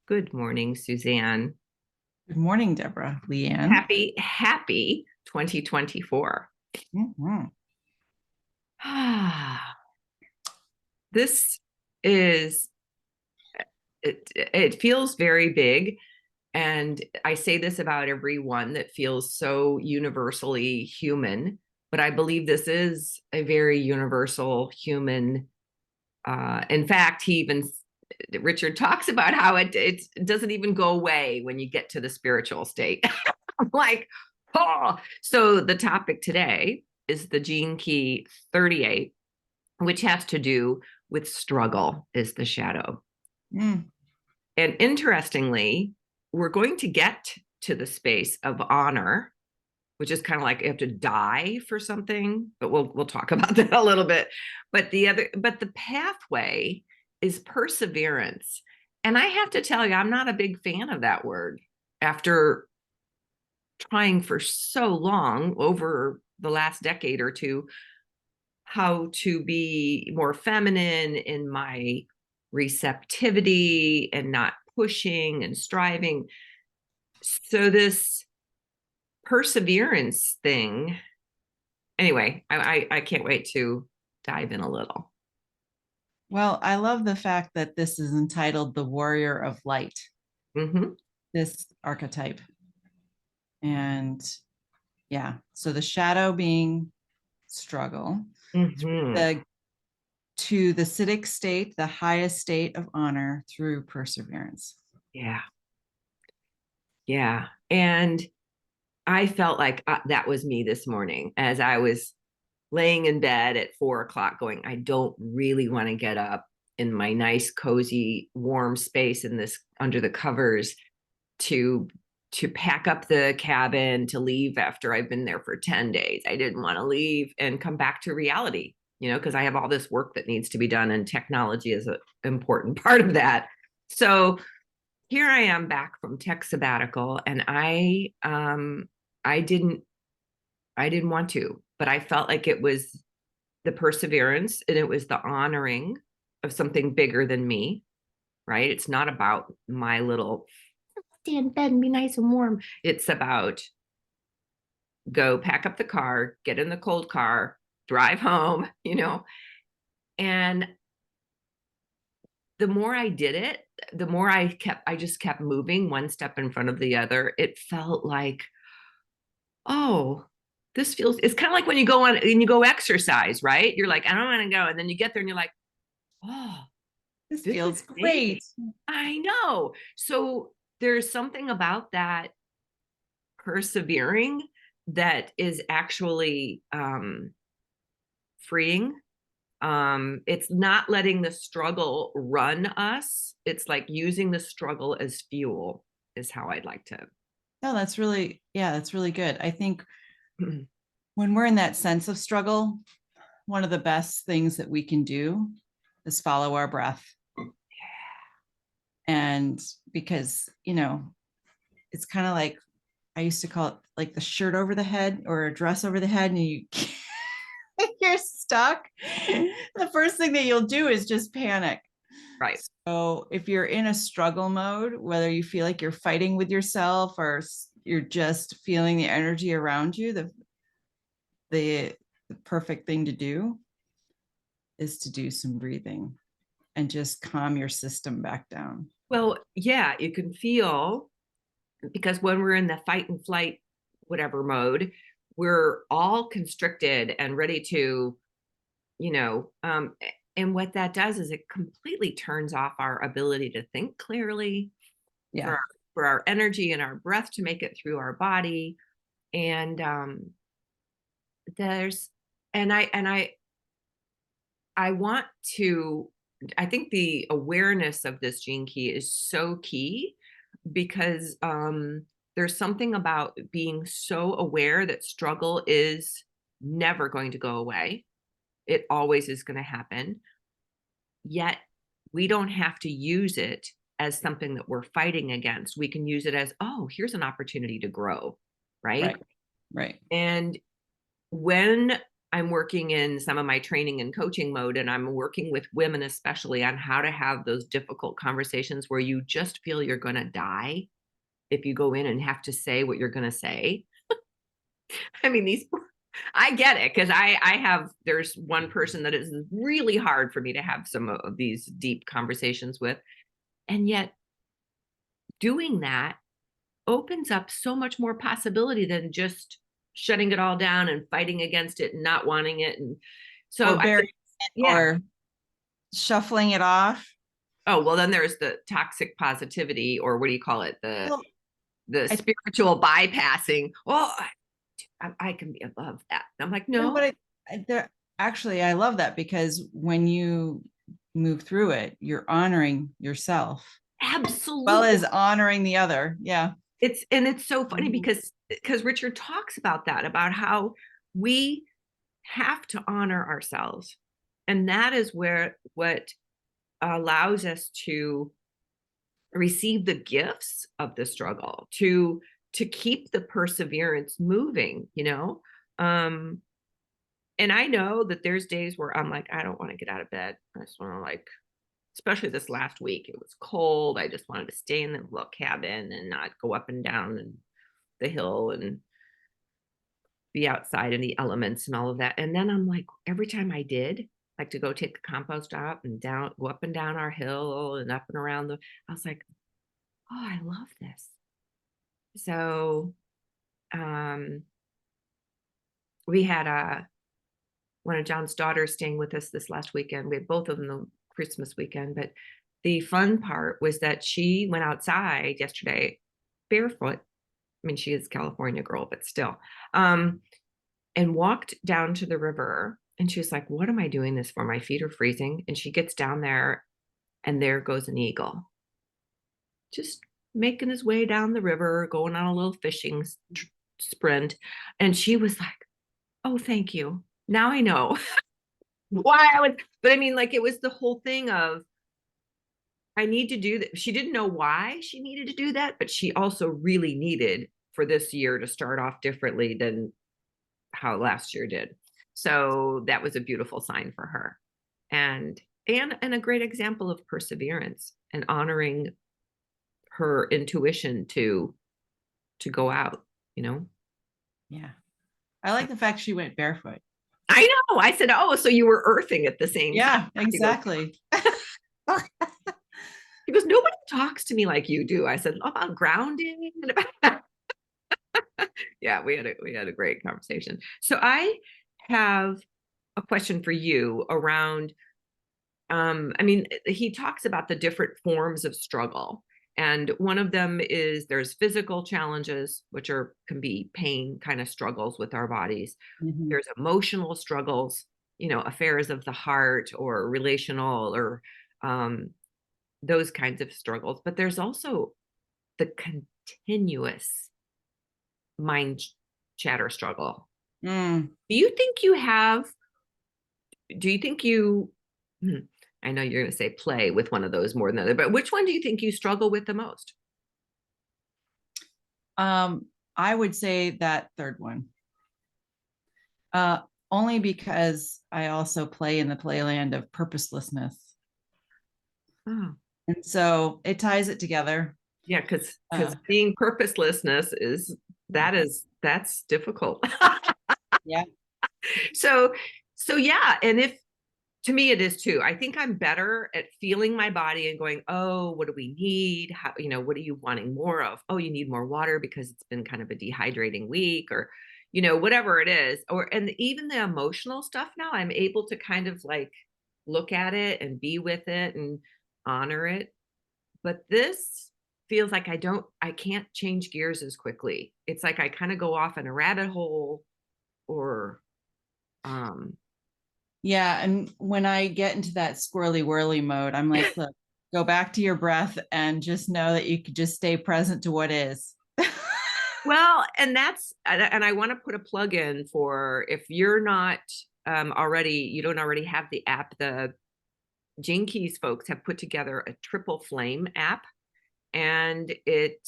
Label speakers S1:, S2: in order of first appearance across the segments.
S1: Good morning, Suzanne.
S2: Good morning, Deborah. Leanne.
S1: Happy 2024.
S2: Mhm.
S1: This is, it feels very big. And I say this about everyone that feels so universally human, but I believe this is a very universal human. In fact, Richard talks about how it doesn't even go away when you get to the spiritual state. I'm like, oh. So the topic today is the gene key 38, which has to do with struggle is the shadow.
S2: Mm.
S1: And interestingly, we're going to get to the space of honor, which is kind of like you have to die for something, but we'll talk about that a little bit. But the pathway is perseverance. And I have to tell you, I'm not a big fan of that word after trying for so long over the last decade or two how to be more feminine in my receptivity and not pushing and striving. So this perseverance thing, anyway, I can't wait to dive in a little.
S2: Well, I love the fact that this is entitled The Warrior of Light,
S1: Mm-hmm.
S2: this archetype. And yeah, so the shadow being struggle,
S1: Mm-hmm.
S2: the to the Siddhic state, the highest state of honor through perseverance.
S1: Yeah. Yeah. And I felt like that was me this morning as I was laying in bed at 4 o'clock going, I don't really want to get up in my nice, cozy, warm space in this under the covers to pack up the cabin to leave after I've been there for 10 days. I didn't want to leave and come back to reality, because I have all this work that needs to be done and technology is an important part of that. So here I am back from tech sabbatical and I didn't I didn't want to, but I felt like it was the perseverance and it was the honoring of something bigger than me, right? It's not about my little stay in bed and be nice and warm. It's about go pack up the car, get in the cold car, drive home. And the more I did it, the more I just kept moving one step in front of the other. It felt like, oh, it's kind of like when you go on and you go exercise, right? You're like, I don't want to go. And then you get there and you're like, oh,
S2: This
S1: this is
S2: feels
S1: big.
S2: great.
S1: I know. So there's something about that persevering that is actually freeing. It's not letting the struggle run us. It's like using the struggle as fuel, is how I'd like to.
S2: No, that's really good. I think when we're in that sense of struggle, one of the best things that we can do is follow our breath. And because, it's kind of like I used to call it like the shirt over the head or a dress over the head, and you're stuck. The first thing that you'll do is just panic.
S1: Right.
S2: So if you're in a struggle mode, whether you feel like you're fighting with yourself or you're just feeling the energy around you, the, the perfect thing to do is to do some breathing and just calm your system back down.
S1: Well, yeah, you can feel because when we're in the fight and flight, whatever mode, we're all constricted and ready to, you know, um, and what that does is it completely turns off our ability to think clearly for
S2: Yeah.
S1: our, for our energy and our breath to make it through our body. And there's, and I want to, I think the awareness of this gene key is so key because there's something about being so aware that struggle is never going to go away. It always is going to happen. Yet we don't have to use it as something that we're fighting against. We can use it as, oh, here's an opportunity to grow, right?
S2: Right. Right.
S1: And when I'm working in some of my training and coaching mode, and I'm working with women especially on how to have those difficult conversations where you just feel you're going to die if you go in and have to say what you're going to say. I mean, these, I get it because I have, there's one person that is really hard for me to have some of these deep conversations with. And yet doing that opens up so much more possibility than just shutting it all down and fighting against it and not wanting it. And
S2: Or
S1: so I
S2: burying
S1: think,
S2: it
S1: yeah.
S2: or shuffling it off.
S1: Oh, well, then there's the toxic positivity, or what do you call it?
S2: Well,
S1: The
S2: I
S1: spiritual bypassing. Well, I can be above that. I'm like,
S2: no,
S1: no,
S2: but actually, I love that because when you move through it, you're honoring yourself well
S1: absolutely.
S2: as honoring the other. Yeah.
S1: It's so funny
S2: Mhm.
S1: because Richard talks about that, about how we have to honor ourselves. And that is where what allows us to receive the gifts of the struggle, to keep the perseverance moving, you know. And I know that there's days where I'm like, I don't want to get out of bed. I just want to, like, especially this last week, it was cold. I just wanted to stay in the little cabin and not go up and down and the hill and be outside in the elements and all of that. And then I'm like, every time I did, like, to go take the compost out and down, go up and down our hill and up and around I was like, oh, I love this. So um, we had one of John's daughters staying with us this last weekend. We had both of them the Christmas weekend, but the fun part was that she went outside yesterday barefoot. I mean, she is a California girl, but still, and walked down to the river. And she was like, what am I doing this for? My feet are freezing. And she gets down there, and there goes an eagle, just making his way down the river, going on a little fishing sprint. And she was like, oh, thank you. Now I know why I was, but I mean, like, it was the whole thing of, I need to do that. She didn't know why she needed to do that, but she also really needed for this year to start off differently than how last year did. So that was a beautiful sign for her. And and a great example of perseverance and honoring her intuition to go out, you know.
S2: Yeah. I like the fact she went barefoot.
S1: I know. I said, "Oh, so you were earthing at the same time."
S2: Yeah,
S1: He goes,
S2: exactly.
S1: he goes, "Nobody talks to me like you do." I said, "About grounding and about." Yeah, we had a great conversation. So I have a question for you around, I mean, he talks about the different forms of struggle. And one of them is there's physical challenges, which are can be pain kind of struggles with our bodies.
S2: Mhm.
S1: There's emotional struggles, affairs of the heart or relational or um, those kinds of struggles. But there's also the continuous mind chatter struggle.
S2: Mm.
S1: Do you think you have, do you think you, hmm, I know you're going to say play with one of those more than the other, but which one do you think you struggle with the most?
S2: I would say that third one. Uh, Only because I also play in the playland of purposelessness.
S1: Oh,
S2: And so it ties it together.
S1: yeah, because
S2: Uh,
S1: being purposelessness that's difficult.
S2: yeah.
S1: So so yeah, and if to me it is too. I think I'm better at feeling my body and going, oh, what do we need? How, what are you wanting more of? Oh, you need more water because it's been kind of a dehydrating week, or whatever it is. Or and even the emotional stuff now, I'm able to kind of like look at it and be with it and honor it. But this feels like I can't change gears as quickly. It's like I kind of go off in a rabbit hole or um
S2: Yeah. And when I get into that squirrely whirly mode, I'm like, look, go back to your breath and just know that you could just stay present to what is.
S1: well, and I want to put a plug in for, if you're not already, you don't already have the app, the Gene Keys folks have put together a triple flame app, and it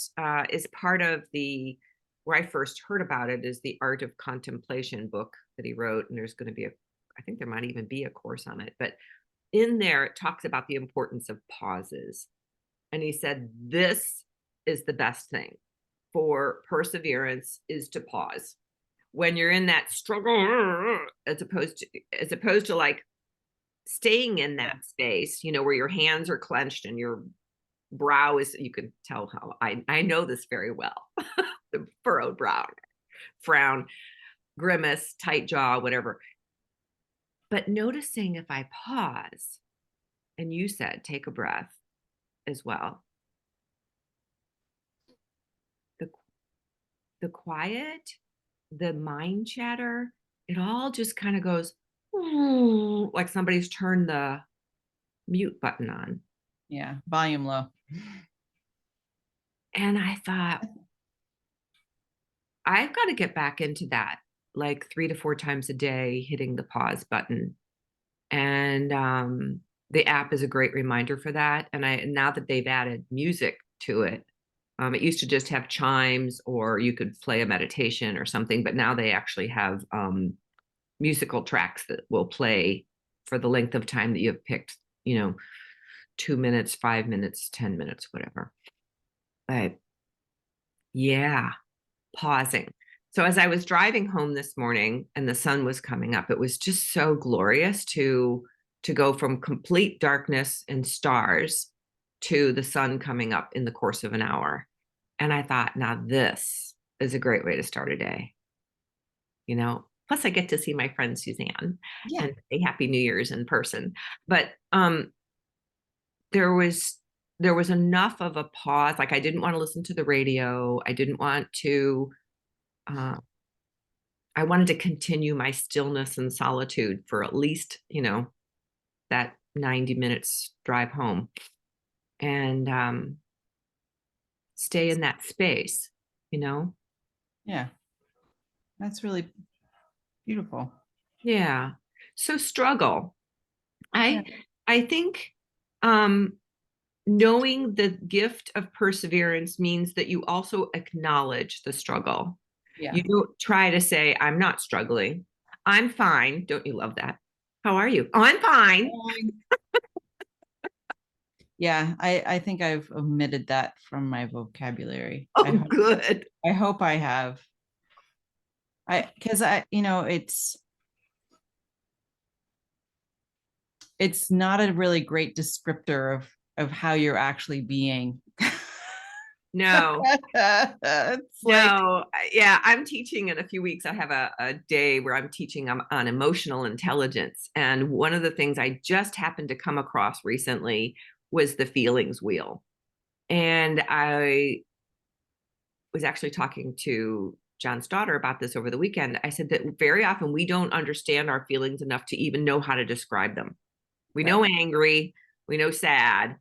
S1: is part of the where I first heard about it is the Art of Contemplation book that he wrote. And there's going to be I think there might even be a course on it. But in there, it talks about the importance of pauses. And he said, this is the best thing for perseverance is to pause when you're in that struggle, as opposed to like staying in that space, where your hands are clenched and your brow is, you can tell how I know this very well. The furrowed brow, frown, grimace, tight jaw, whatever. But noticing if I pause, and you said take a breath as well, the the quiet, the mind chatter, it all just kind of goes like somebody's turned the mute button on.
S2: Yeah. Volume low.
S1: And I thought, I've got to get back into that, like 3 to 4 times a day, hitting the pause button. And the app is a great reminder for that. And now that they've added music to it, it used to just have chimes or you could play a meditation or something, but now they actually have musical tracks that will play for the length of time that you've picked, 2 minutes, 5 minutes, 10 minutes, whatever. But yeah, pausing. So as I was driving home this morning and the sun was coming up, it was just so glorious to go from complete darkness and stars to the sun coming up in the course of an hour. And I thought, now this is a great way to start a day. Plus I get to see my friend Suzanne
S2: Yeah.
S1: and say Happy New Year's in person. But there was enough of a pause. Like I didn't want to listen to the radio. I didn't want to I wanted to continue my stillness and solitude for at least, that 90 minutes drive home and stay in that space, you know?
S2: Yeah. That's really beautiful.
S1: Yeah. So struggle.
S2: Yeah.
S1: I think um knowing the gift of perseverance means that you also acknowledge the struggle.
S2: Yeah.
S1: You don't try to say, I'm not struggling. I'm fine. Don't you love that? How are you? Oh, I'm fine.
S2: Yeah, I think I've omitted that from my vocabulary.
S1: Oh, good.
S2: I hope I have. Because it's not a really great descriptor of how you're actually being.
S1: No,
S2: It's like,
S1: no. Yeah, I'm teaching in a few weeks. I have a day where I'm teaching on emotional intelligence. And one of the things I just happened to come across recently was the feelings wheel. And I was actually talking to John's daughter about this over the weekend. I said that very often we don't understand our feelings enough to even know how to describe them. We
S2: right,
S1: know angry, we know sad,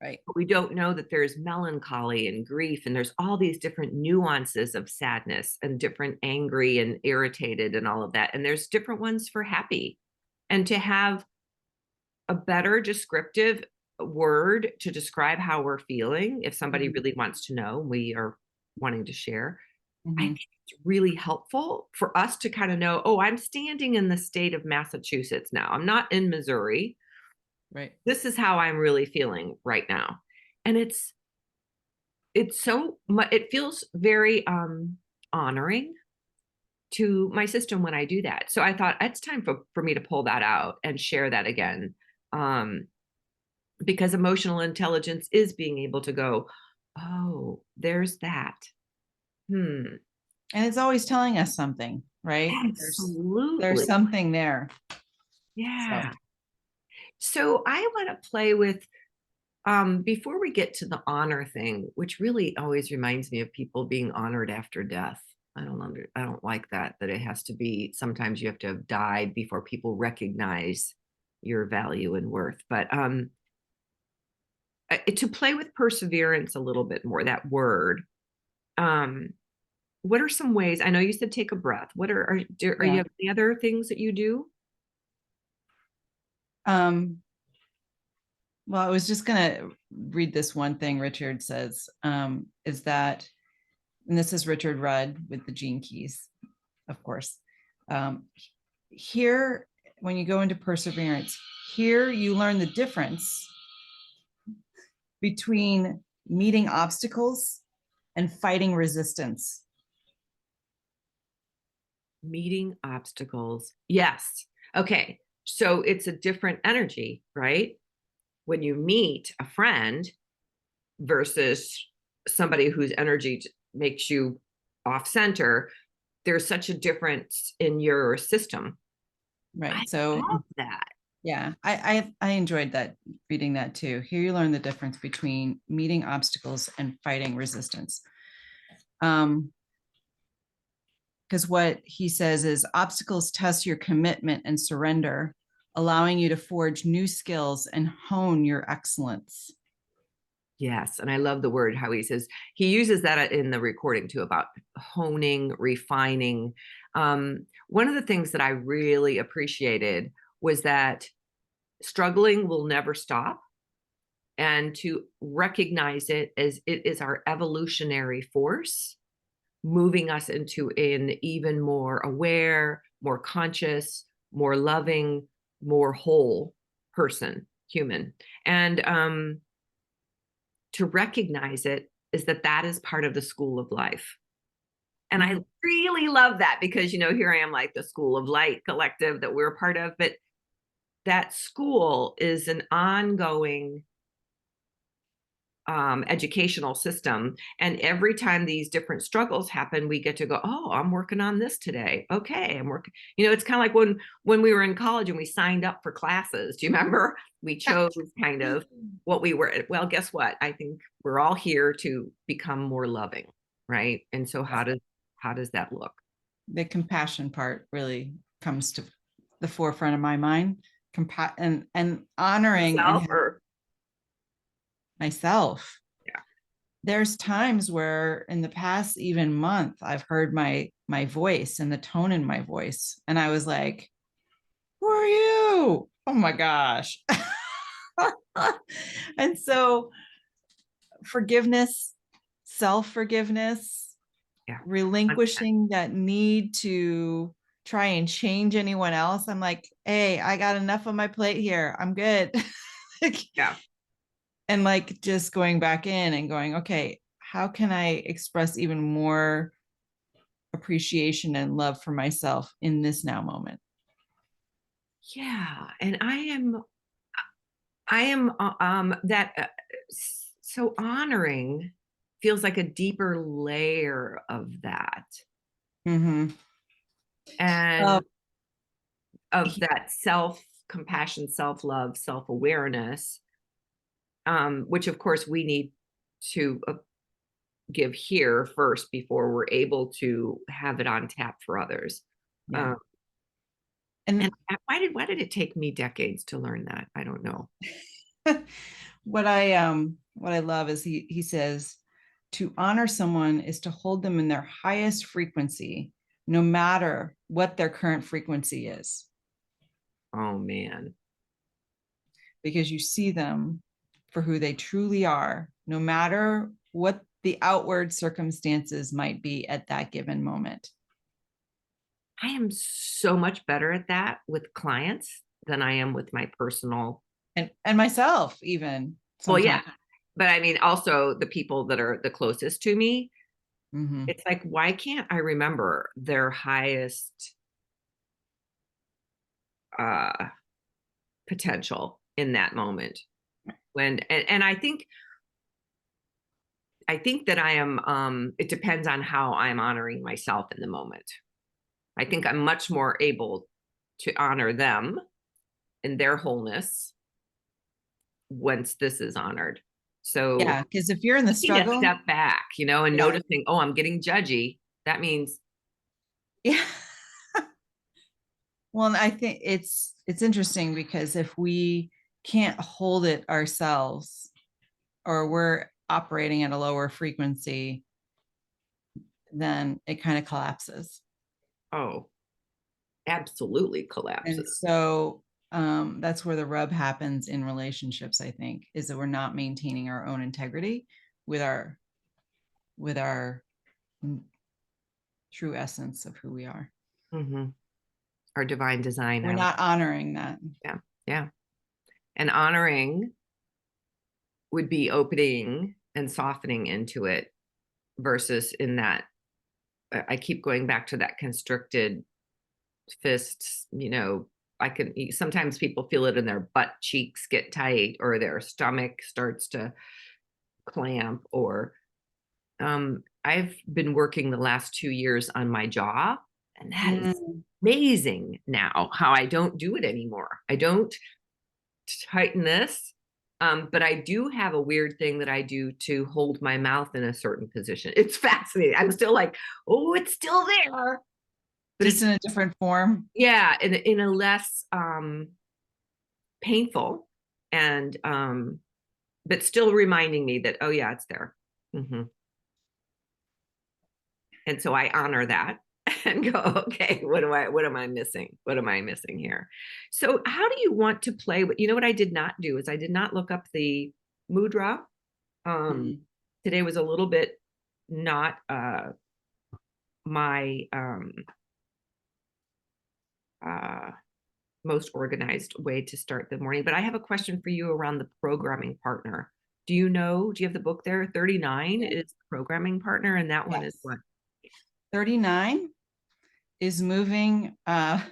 S2: right.
S1: but we don't know that there's melancholy and grief, and there's all these different nuances of sadness and different angry and irritated and all of that. And there's different ones for happy. And to have a better descriptive word to describe how we're feeling, if somebody
S2: Mhm.
S1: really wants to know, we are wanting to share. I
S2: Mhm.
S1: think it's really helpful for us to kind of know, oh, I'm standing in the state of Massachusetts now. I'm not in Missouri.
S2: Right.
S1: This is how I'm really feeling right now. And it's so it feels very honoring to my system when I do that. So I thought it's time for me to pull that out and share that again. Um, because emotional intelligence is being able to go, oh, there's that. Hmm.
S2: And it's always telling us something, right? There's
S1: Absolutely.
S2: something there. So,
S1: Yeah. So I want to play with before we get to the honor thing, which really always reminds me of people being honored after death. I don't like that it has to be, sometimes you have to have died before people recognize your value and worth. But to play with perseverance a little bit more, that word. Um, what are some ways? I know you said take a breath. What are you
S2: yeah.
S1: have any other things that you do?
S2: Um, well, I was just gonna read this one thing Richard says, is that and this is Richard Rudd with the Gene Keys, of course. Um, here, when you go into perseverance, here you learn the difference between meeting obstacles and fighting resistance.
S1: Meeting obstacles. Yes. Okay. So it's a different energy, right? When you meet a friend versus somebody whose energy makes you off center, there's such a difference in your system. I
S2: Right. So
S1: love that.
S2: yeah, I enjoyed that, reading that too. Here you learn the difference between meeting obstacles and fighting resistance. Because what he says is obstacles test your commitment and surrender, allowing you to forge new skills and hone your excellence.
S1: Yes. And I love the word how he says he uses that in the recording too about honing, refining. One of the things that I really appreciated was that struggling will never stop, and to recognize it as it is our evolutionary force moving us into an even more aware, more conscious, more loving, more whole person, human. And to recognize it is that that is part of the school of life. And I really love that because, here I am like the School of Light collective that we're a part of, but that school is an ongoing educational system. And every time these different struggles happen, we get to go, oh, I'm working on this today. Okay, I'm working. It's kind of like when we were in college and we signed up for classes. Do you remember? We chose kind of what we were. Well, guess what? I think we're all here to become more loving, right? And so how does that look?
S2: The compassion part really comes to the forefront of my mind. And honoring
S1: Yourself
S2: and
S1: or
S2: myself.
S1: yeah.
S2: There's times where in the past even month I've heard my voice and the tone in my voice, and I was like, who are you? Oh my gosh. And so forgiveness, self-forgiveness,
S1: Yeah.
S2: relinquishing that need to try and change anyone else. I'm like, hey, I got enough on my plate here, I'm good.
S1: Yeah.
S2: And like just going back in and going, okay, how can I express even more appreciation and love for myself in this now moment?
S1: Yeah. And I am that so honoring feels like a deeper layer of that,
S2: Mm-hmm.
S1: and of
S2: He-
S1: that self compassion, self love, self awareness, which of course we need to give here first before we're able to have it on tap for others.
S2: yeah.
S1: Um, and
S2: And
S1: why did it take me decades to learn that? I don't know.
S2: what I love is he says to honor someone is to hold them in their highest frequency, no matter what their current frequency is,
S1: Oh man.
S2: because you see them for who they truly are, no matter what the outward circumstances might be at that given moment.
S1: I am so much better at that with clients than I am with my personal.
S2: And myself even
S1: Well, yeah,
S2: sometimes.
S1: but I mean, also the people that are the closest to me.
S2: Mm-hmm.
S1: It's like, why can't I remember their highest uh, potential in that moment? And I think that I am. It depends on how I'm honoring myself in the moment. I think I'm much more able to honor them in their wholeness once this is honored. So
S2: Yeah, because if you're in the
S1: taking a
S2: struggle,
S1: step back, and
S2: yeah,
S1: noticing, oh, I'm getting judgy. That means,
S2: yeah. Well, and I think it's interesting because if we can't hold it ourselves, or we're operating at a lower frequency, then it kind of collapses.
S1: oh, absolutely
S2: And
S1: collapses.
S2: so that's where the rub happens in relationships, I think, is that we're not maintaining our own integrity with our true essence of who we are.
S1: Mm-hmm. Our divine design.
S2: We're not honoring that.
S1: Yeah. Yeah. And honoring would be opening and softening into it versus in that I keep going back to that constricted fists, I can sometimes people feel it in their butt cheeks get tight or their stomach starts to clamp or I've been working the last 2 years on my jaw and that is
S2: Mm.
S1: amazing now how I don't do it anymore. I don't tighten this. But I do have a weird thing that I do to hold my mouth in a certain position. It's fascinating. I'm still like, oh, it's still there. But
S2: Just
S1: it's
S2: in a different form.
S1: yeah, in a less painful and but still reminding me that, oh yeah, it's there. Mm-hmm. And so I honor that and go, okay, what am I missing? What am I missing here? So how do you want to play with, what I did not do is I did not look up the mudra. Um,
S2: Mm.
S1: today was a little bit not my uh most organized way to start the morning. But I have a question for you around the programming partner. Do you have the book there? 39 is programming partner, and that one is
S2: Yes.
S1: what?
S2: 39 is moving.
S1: Why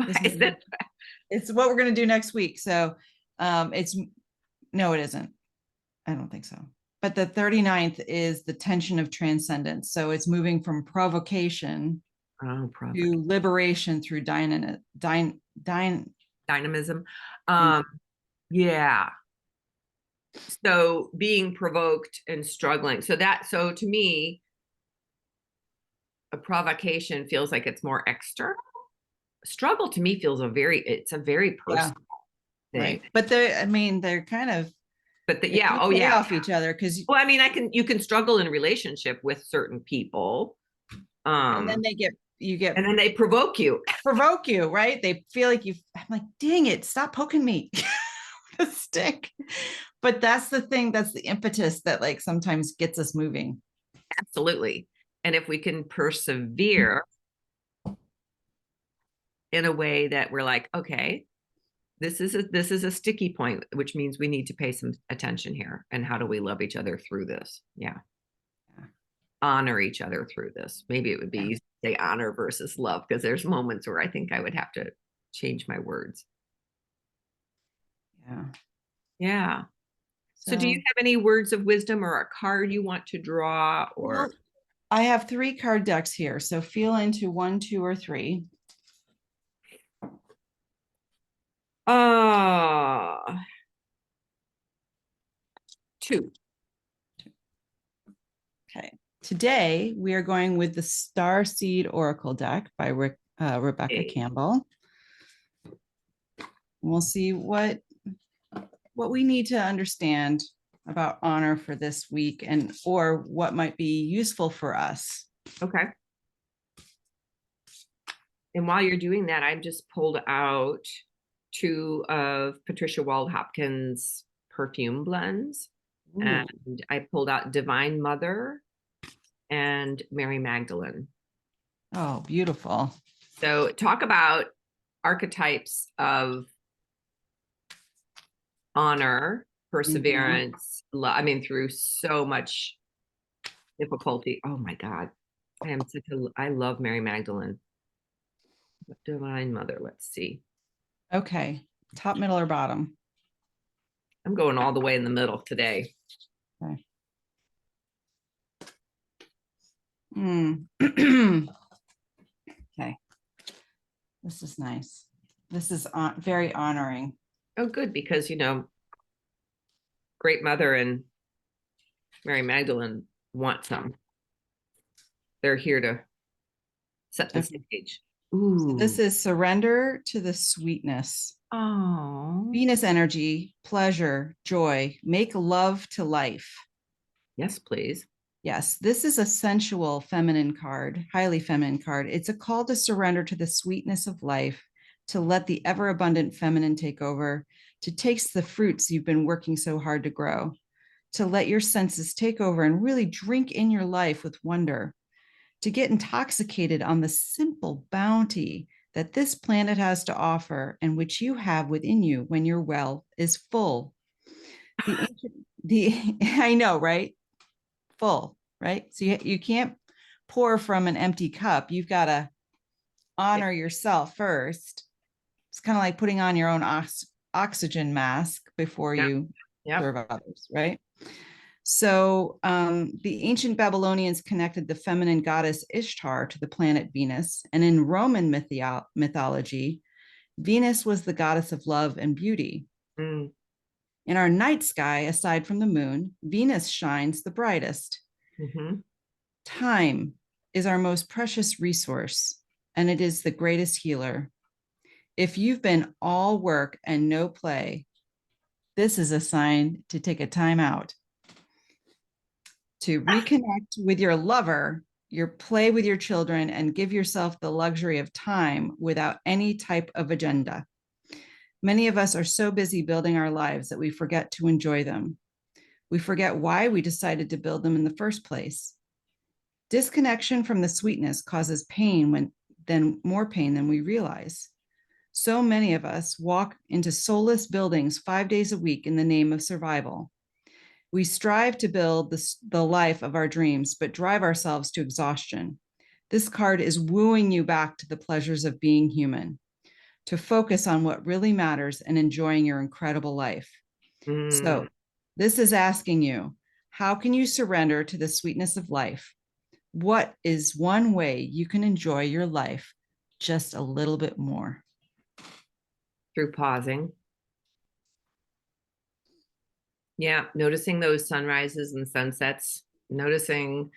S2: Is
S1: is that?
S2: it's what we're going to do next week. So it's no, it isn't. I don't think so. But the 39th is the tension of transcendence. So it's moving from provocation
S1: Oh, provocation.
S2: to liberation through
S1: Dynamism.
S2: thank
S1: Um, yeah. So being provoked and struggling. So to me, a provocation feels like it's more external. Struggle to me feels it's a very
S2: yeah,
S1: personal thing.
S2: right. But they're kind of,
S1: But
S2: they
S1: yeah,
S2: do
S1: oh
S2: play
S1: yeah.
S2: off each other because,
S1: Well, I mean, you can struggle in relationship with certain people.
S2: and then you get
S1: And then they provoke you.
S2: provoke you, right? They feel like I'm like, dang it, stop poking me with a stick. But that's the thing, that's the impetus that like sometimes gets us moving.
S1: Absolutely. And if we can persevere in a way that we're like, okay, this is a sticky point, which means we need to pay some attention here. And how do we love each other through this? Yeah. Honor each other through this. Maybe it would be
S2: Yeah.
S1: easy to say honor versus love, because there's moments where I think I would have to change my words.
S2: Yeah.
S1: Yeah. So do you
S2: So,
S1: have any words of wisdom or a card you want to draw or
S2: well, I have 3 card decks here. So feel into 1, 2, or 3.
S1: uh 2.
S2: Okay. Today we are going with the Star Seed Oracle deck by Rebecca
S1: Okay.
S2: Campbell. We'll see what we need to understand about honor for this week and or what might be useful for us.
S1: Okay. And while you're doing that, I've just pulled out 2 of Patricia Wald Hopkins' perfume blends.
S2: Ooh.
S1: And I pulled out Divine Mother and Mary Magdalene.
S2: Oh, beautiful.
S1: So talk about archetypes of honor,
S2: Mhm.
S1: perseverance. I mean, through so much difficulty. Oh my God. I love Mary Magdalene. Divine Mother. Let's see.
S2: Okay. Top, middle, or bottom?
S1: I'm going all the way in the middle today.
S2: Okay. Mm. Okay. This is nice. This is very honoring.
S1: Oh, good, because Great Mother and Mary Magdalene want some. They're here to set the
S2: Okay.
S1: stage.
S2: So this
S1: Ooh.
S2: is surrender to the sweetness.
S1: Oh.
S2: Venus energy, pleasure, joy, make love to life.
S1: Yes, please.
S2: Yes, this is a sensual feminine card, highly feminine card. It's a call to surrender to the sweetness of life, to let the ever abundant feminine take over, to taste the fruits you've been working so hard to grow. to let your senses take over and really drink in your life with wonder, to get intoxicated on the simple bounty that this planet has to offer and which you have within you when your well is full. The I know, right? Full, right? So you can't pour from an empty cup. You've got to honor yourself first. It's kind of like putting on your own oxygen mask before
S1: Yeah.
S2: you
S1: Yeah.
S2: serve others, right? So the ancient Babylonians connected the feminine goddess Ishtar to the planet Venus. And in Roman mythology, Venus was the goddess of love and beauty.
S1: Mm.
S2: In our night sky, aside from the moon, Venus shines the brightest.
S1: Mm-hmm.
S2: Time is our most precious resource, and it is the greatest healer. If you've been all work and no play, this is a sign to take a time out, to reconnect with your lover, your play with your children, and give yourself the luxury of time without any type of agenda. Many of us are so busy building our lives that we forget to enjoy them. We forget why we decided to build them in the first place. Disconnection from the sweetness causes more pain than we realize. So many of us walk into soulless buildings 5 days a week in the name of survival. We strive to build the life of our dreams, but drive ourselves to exhaustion. This card is wooing you back to the pleasures of being human, to focus on what really matters and enjoying your incredible life.
S1: Mm.
S2: So, this is asking you, how can you surrender to the sweetness of life? What is one way you can enjoy your life just a little bit more?
S1: Through pausing. Yeah. Noticing those sunrises and sunsets, noticing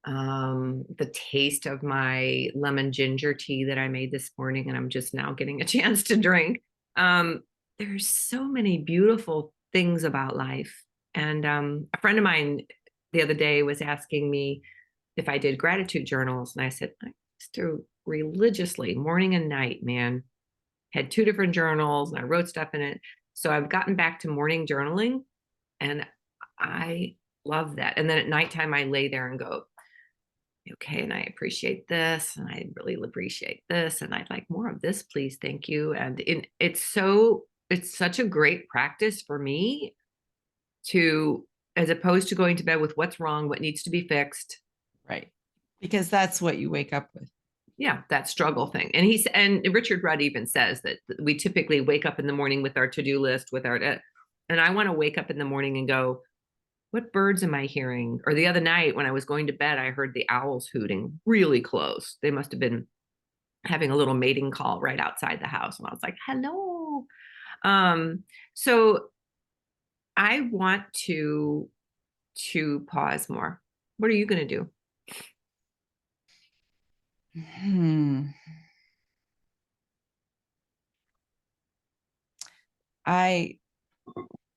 S1: the taste of my lemon ginger tea that I made this morning, and I'm just now getting a chance to drink. Um, there's so many beautiful things about life. And a friend of mine the other day was asking me if I did gratitude journals. And I said, I used to religiously, morning and night, man. Had two different journals and I wrote stuff in it. So I've gotten back to morning journaling and I love that. And then at nighttime, I lay there and go, okay, and I appreciate this, and I really appreciate this, and I'd like more of this, please, thank you. And it's such a great practice for me to, as opposed to going to bed with what's wrong, what needs to be fixed.
S2: Right. Because that's what you wake up with.
S1: Yeah, that struggle thing. And Richard Rudd even says that we typically wake up in the morning with our to-do list, with our, and I want to wake up in the morning and go, what birds am I hearing? Or the other night when I was going to bed, I heard the owls hooting really close. They must have been having a little mating call right outside the house. And I was like, hello. So I want to pause more. What are you going to do?
S2: Hmm. I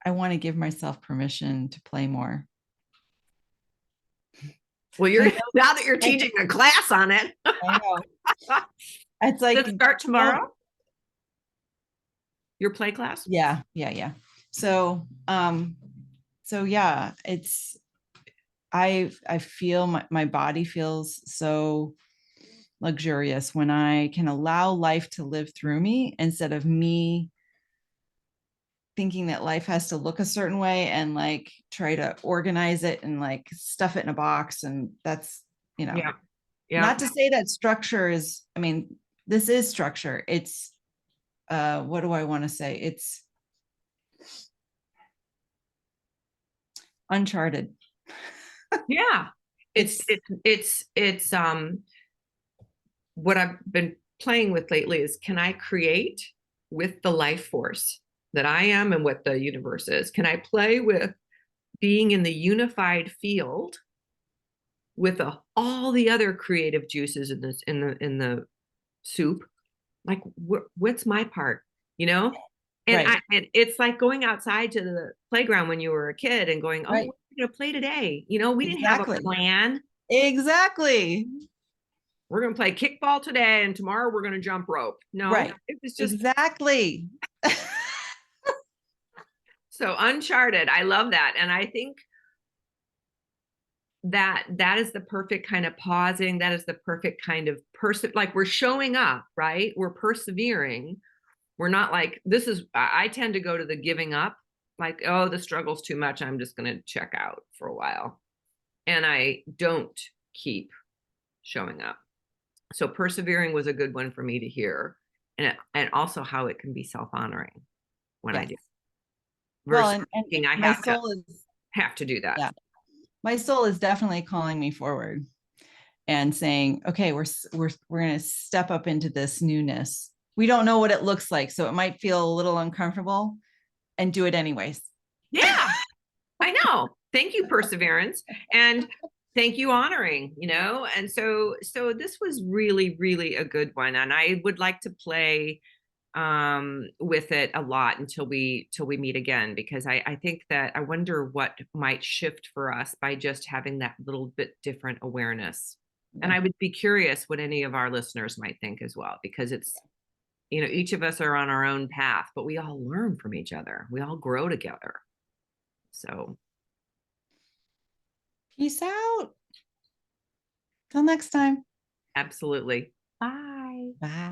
S2: want to give myself permission to play more.
S1: Well, you're now that you're teaching a class on it.
S2: I know. It's like,
S1: does it start tomorrow? Your play class?
S2: Yeah. So yeah, it's I feel my body feels so luxurious when I can allow life to live through me instead of me thinking that life has to look a certain way and like try to organize it and like stuff it in a box. And that's,
S1: Yeah.
S2: not to say that structure is, I mean, this is structure. It's, what do I want to say? It's uncharted.
S1: Yeah. It's what I've been playing with lately is, can I create with the life force that I am and what the universe is? Can I play with being in the unified field with all the other creative juices in this in the soup? Like what's my part, you know? And
S2: Right.
S1: and it's like going outside to the playground when you were a kid and going, oh,
S2: Right.
S1: what are we gonna play today? You know, we didn't have a
S2: Exactly.
S1: plan.
S2: Exactly.
S1: We're going to play kickball today and tomorrow we're going to jump rope. No,
S2: Right.
S1: it was just
S2: Exactly.
S1: So uncharted. I love that. And I think that is the perfect kind of pausing. That is the perfect kind of person. Like we're showing up, right? We're persevering. We're not like, this is, I tend to go to the giving up, like, oh, the struggle's too much. I'm just going to check out for a while. And I don't keep showing up. So persevering was a good one for me to hear. And also how it can be self-honoring when I
S2: Yes.
S1: do
S2: Well,
S1: versus
S2: and
S1: thinking I
S2: my soul is,
S1: have to do that.
S2: yeah, my soul is definitely calling me forward and saying, okay, we're going to step up into this newness. We don't know what it looks like, so it might feel a little uncomfortable, and do it anyways.
S1: Yeah, I know. Thank you, perseverance. And thank you, honoring, And so this was really, really a good one. And I would like to play with it a lot until we meet again, because I think that I wonder what might shift for us by just having that little bit different awareness. And
S2: Yeah.
S1: I would be curious what any of our listeners might think as well, because it's, each of us are on our own path, but we all learn from each other. We all grow together. So
S2: Peace out. Till next time.
S1: absolutely. Bye.
S2: Bye.